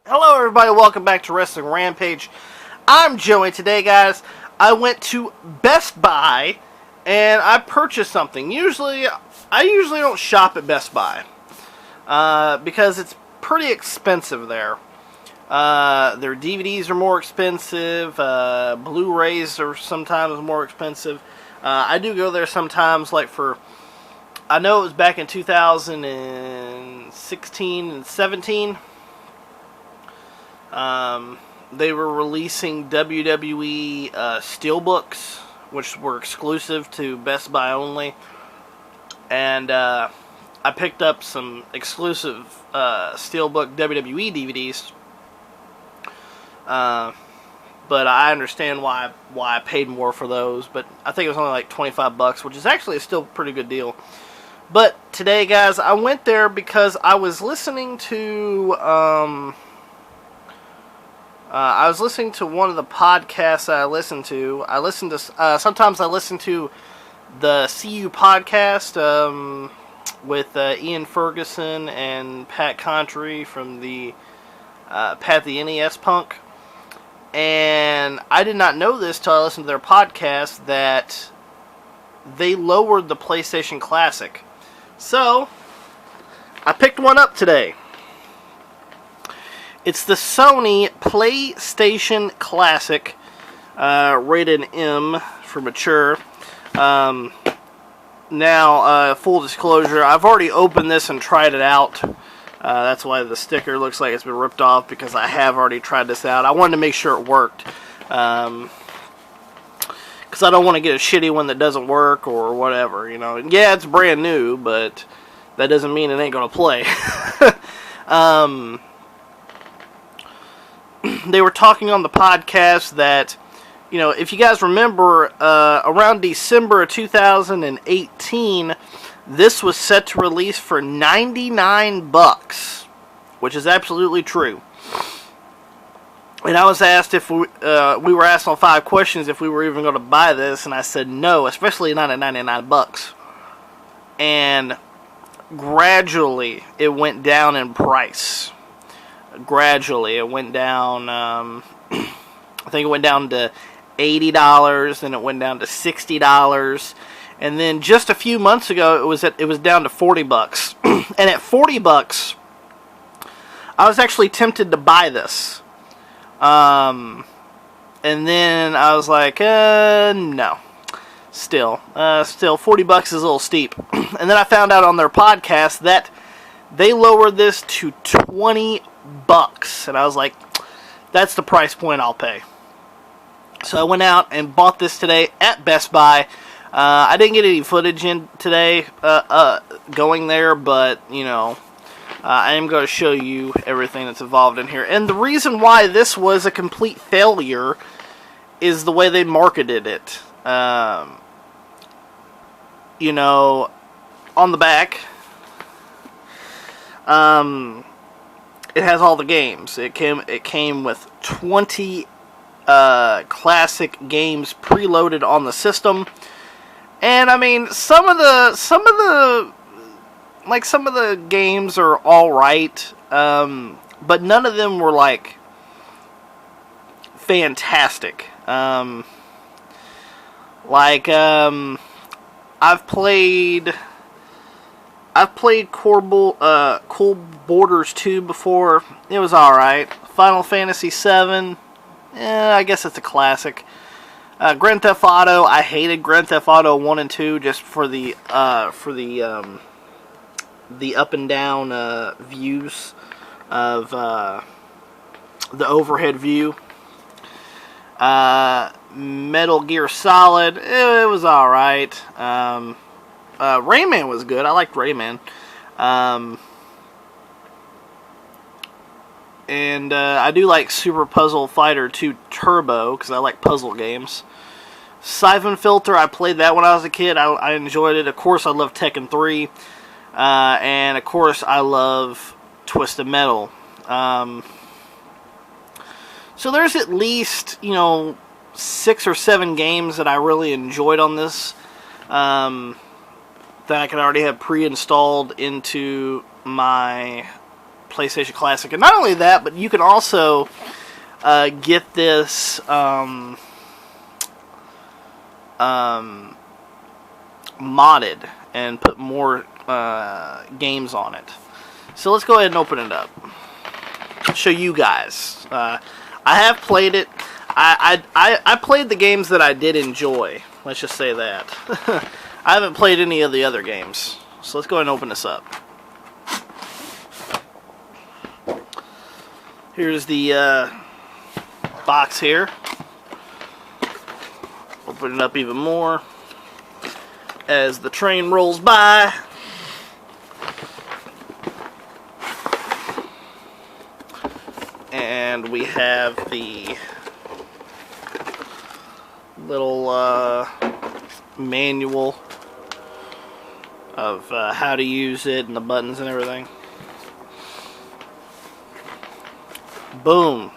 Hello everybody, welcome back to Wrestling Rampage. I'm Joey. Today, guys, I went to Best Buy and I purchased something. I usually don't shop at Best Buy because it's pretty expensive there. Their DVDs are more expensive, Blu-rays are sometimes more expensive. I do go there sometimes, I know it was back in 2016 and 17. They were releasing WWE Steelbooks, which were exclusive to Best Buy only. And I picked up some exclusive Steelbook WWE DVDs. But I understand why I paid more for those. But I think it was only like $25, which is actually still a pretty good deal. But today, guys, I went there because I was listening to one of the podcasts I listen to. Sometimes I listen to the CU podcast with Ian Ferguson and Pat Contry from the Pat the NES Punk. And I did not know this till I listened to their podcast that they lowered the PlayStation Classic. So, I picked one up today. It's the Sony PlayStation Classic, rated M for mature. Now, full disclosure, I've already opened this and tried it out. That's why the sticker looks like it's been ripped off, because I have already tried this out. I wanted to make sure it worked. Because I don't want to get a shitty one that doesn't work or whatever, you know. Yeah, it's brand new, but that doesn't mean it ain't going to play. They were talking on the podcast that, you know, if you guys remember, around December of 2018, this was set to release for $99, which is absolutely true. And I was asked if we were asked on 5 questions if we were even going to buy this, and I said no, especially not at $99. And gradually it went down in price. Gradually it went down, I think it went down to $80, then it went down to $60, and then just a few months ago it was down to $40. And at $40, I was actually tempted to buy this. And then I was like, no. Still $40 is a little steep. And then I found out on their podcast that they lowered this to $20. And I was like, that's the price point I'll pay. So I went out and bought this today at Best Buy. I didn't get any footage in today going there, but, you know, I am going to show you everything that's involved in here. And the reason why this was a complete failure is the way they marketed it. You know, on the back, it has all the games. It came with 20 classic games preloaded on the system. And I mean, some of the games are all right, but none of them were like fantastic. I've played Cool Borders 2 before. It was all right. Final Fantasy 7. I guess it's a classic. Grand Theft Auto. I hated Grand Theft Auto 1 and 2 just for the up and down views of the overhead view. Metal Gear Solid. It was all right. Rayman was good. I liked Rayman. And I do like Super Puzzle Fighter 2 Turbo, because I like puzzle games. Siphon Filter, I played that when I was a kid. I enjoyed it. Of course, I love Tekken 3. And, of course, I love Twisted Metal. So there's at least, you know, 6 or 7 games that I really enjoyed on this. That I can already have pre-installed into my PlayStation Classic. And not only that, but you can also get this modded and put more games on it. So let's go ahead and open it up. Show you guys. I have played it. I played the games that I did enjoy. Let's just say that. I haven't played any of the other games. So let's go ahead and open this up. Here's the box here. Open it up even more as the train rolls by. And we have the little manual of how to use it and the buttons and everything. Boom.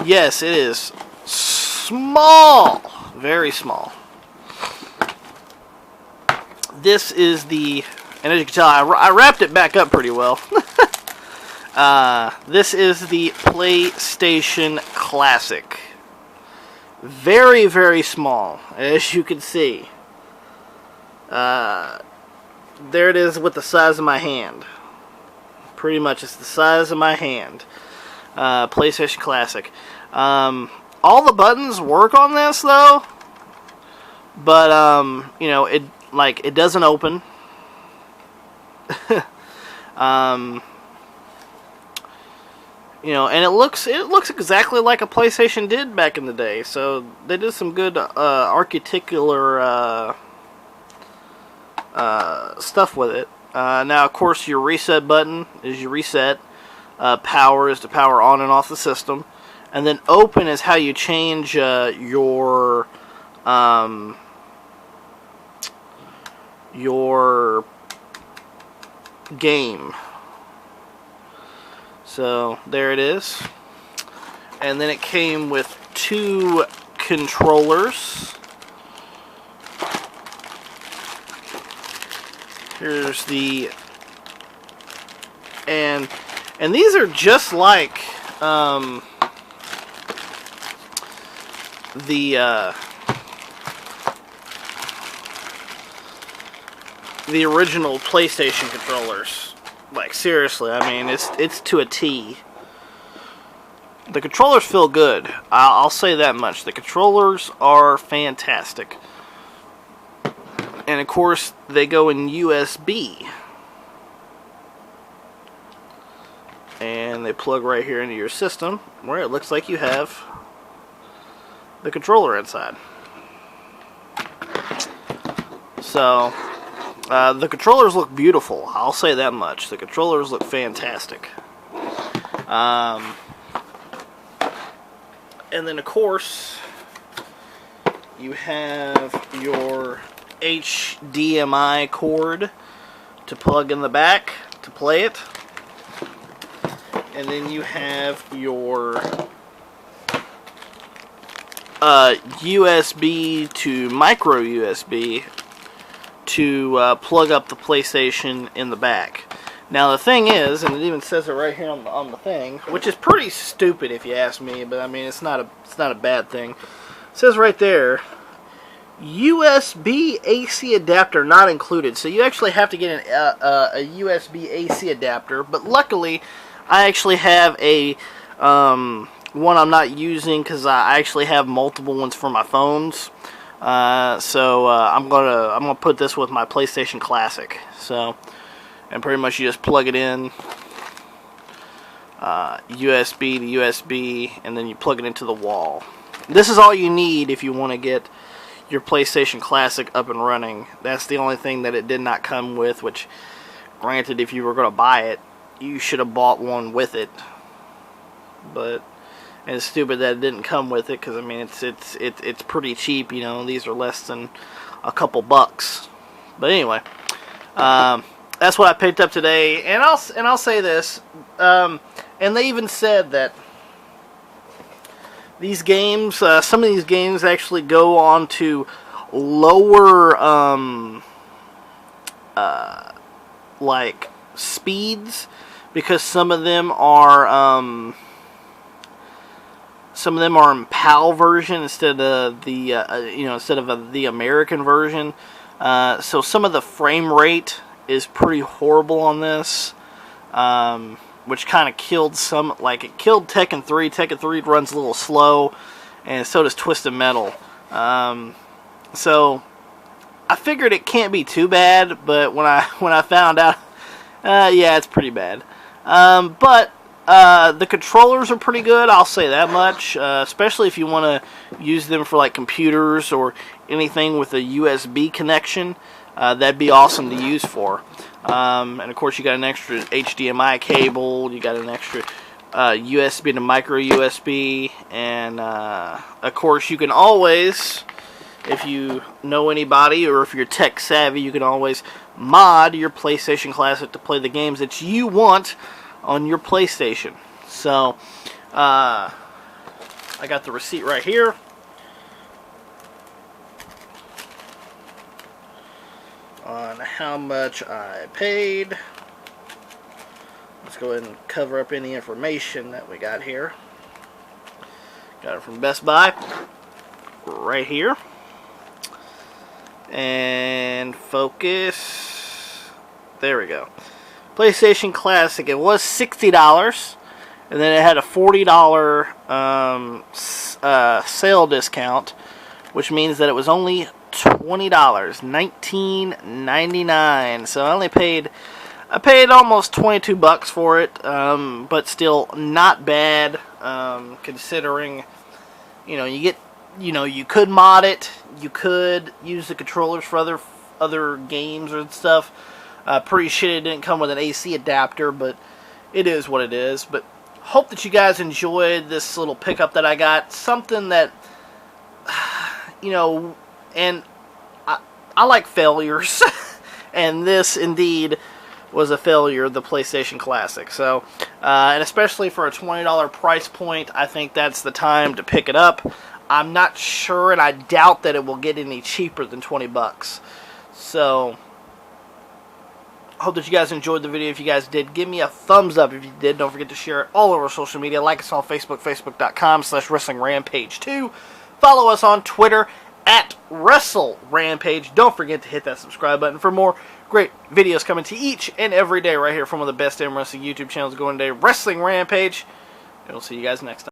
Yes, it is small. Very small. This is the, and as you can tell, I wrapped it back up pretty well. This is the PlayStation Classic. Very, very small, as you can see. There it is with the size of my hand. Pretty much, it's the size of my hand. PlayStation Classic. All the buttons work on this, though. But, you know, it doesn't open. You know, and it looks exactly like a PlayStation did back in the day. So they did some good architectural stuff with it. Now, of course, your reset button is your reset. Power is to power on and off the system, and then open is how you change your game. So there it is, and then it came with 2 controllers. Here's the, and these are just like the original PlayStation controllers. Like, seriously, I mean, it's to a T. The controllers feel good. I'll say that much. The controllers are fantastic. And, of course, they go in USB. And they plug right here into your system, where it looks like you have the controller inside. So the controllers look beautiful. I'll say that much. The controllers look fantastic. And then, of course, you have your HDMI cord to plug in the back to play it. And then you have your USB to micro USB to plug up the PlayStation in the back. Now the thing is, and it even says it right here on the thing, which is pretty stupid if you ask me, but I mean it's not a bad thing. It says right there, USB AC adapter not included. So you actually have to get a USB AC adapter. But luckily, I actually have a one I'm not using because I actually have multiple ones for my phones. So I'm gonna put this with my PlayStation Classic. So, and pretty much you just plug it in, USB to USB, and then you plug it into the wall. This is all you need if you want to get your PlayStation Classic up and running. That's the only thing that it did not come with, which, granted, if you were going to buy it, you should have bought one with it. But and it's stupid that it didn't come with it, because I mean it's pretty cheap, you know. These are less than a couple bucks. But anyway, that's what I picked up today, and I'll say this, and they even said that these games, some of these games actually go on to lower like speeds, because some of them are in PAL version instead of the the American version. So some of the frame rate is pretty horrible on this, which kind of killed some. Like, it killed Tekken 3. Tekken 3 runs a little slow, and so does Twisted Metal. So I figured it can't be too bad, but when I found out, yeah, it's pretty bad. But the controllers are pretty good, I'll say that much, especially if you want to use them for like computers or anything with a USB connection. That'd be awesome to use for. And of course you got an extra HDMI cable, you got an extra USB to micro USB, and of course you can always, if you know anybody or if you're tech savvy, you can always mod your PlayStation Classic to play the games that you want on your PlayStation. So I got the receipt right here. On how much I paid. Let's go ahead and cover up any information that we got here. Got it from Best Buy right here. And focus. There we go. PlayStation Classic. It was $60, and then it had a $40 sale discount, which means that it was only $20, $19.99. So I paid almost $22 for it, but still not bad, considering, you could mod it, you could use the controllers for other games and stuff. Pretty shit it didn't come with an AC adapter, but it is what it is. But hope that you guys enjoyed this little pickup that I got. Something that, and I like failures, and this indeed was a failure, the PlayStation Classic. So, and especially for a $20 price point, I think that's the time to pick it up. I'm not sure, and I doubt that it will get any cheaper than $20. So, hope that you guys enjoyed the video. If you guys did, give me a thumbs up. If you did, don't forget to share it all over social media. Like us on Facebook, facebook.com/WrestlingRampage2. Follow us on Twitter @WrestleRampage. Don't forget to hit that subscribe button for more great videos coming to you each and every day right here from one of the best damn wrestling YouTube channels going today, Wrestling Rampage. And we'll see you guys next time.